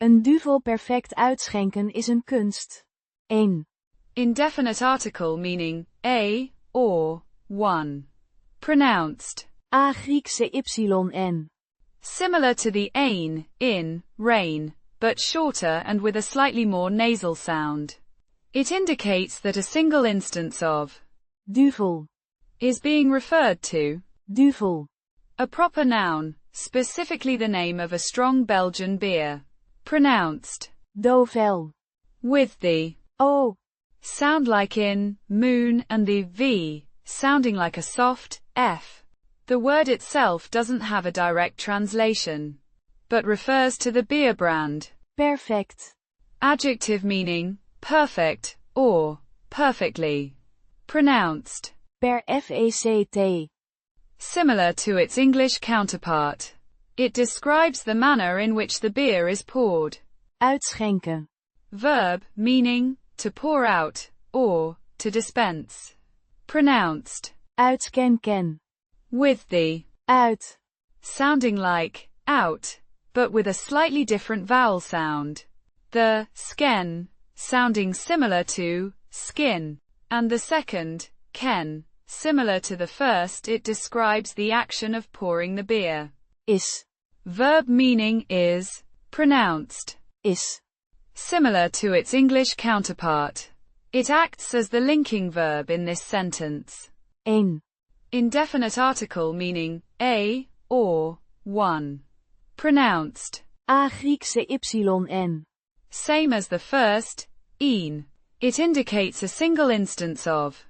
Een duvel perfect uitschenken is een kunst. 1. Indefinite article meaning a, or, one. Pronounced A Griekse yn. similar to the een, in, rain, but shorter and with a slightly more nasal sound. It indicates that a single instance of Duvel. is being referred to. Duvel. A proper noun, specifically the name of a strong Belgian beer. Pronounced Doo-vel. with the O. sound like in, moon, and the v sounding like a soft f. The word itself doesn't have a direct translation, but refers to the beer brand. Per-fect. Adjective meaning perfect or perfectly. Pronounced per-fect. similar to its English counterpart. It describes the manner in which the beer is poured. Uitschenken. Verb, meaning to pour out, or to dispense. Pronounced Uyt-sken-ken. with the Uit. sounding like out, but with a slightly different vowel sound. The sken sounding similar to skin, and the second, ken, similar to the first. It describes the action of pouring the beer. Is. Verb meaning is, pronounced Is. similar to its English counterpart. It acts as the linking verb in this sentence. 1. Indefinite article meaning a, or, one. Pronounced A Griekse yn. same as the first, een. It indicates a single instance of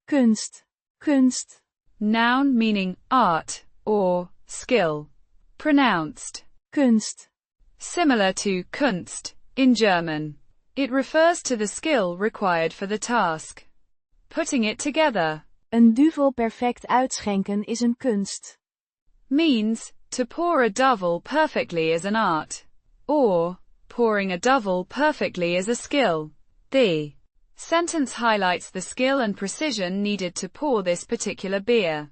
Kunst. Kunst. noun meaning art, or skill. Pronounced Kunst. similar to kunst in German. It refers to the skill required for the task. Putting it together Een duvel perfect uitschenken is een kunst. means to pour a doo-vel perfectly is an art, or pouring a doo-vel perfectly is a skill. The sentence highlights the skill and precision needed to pour this particular beer.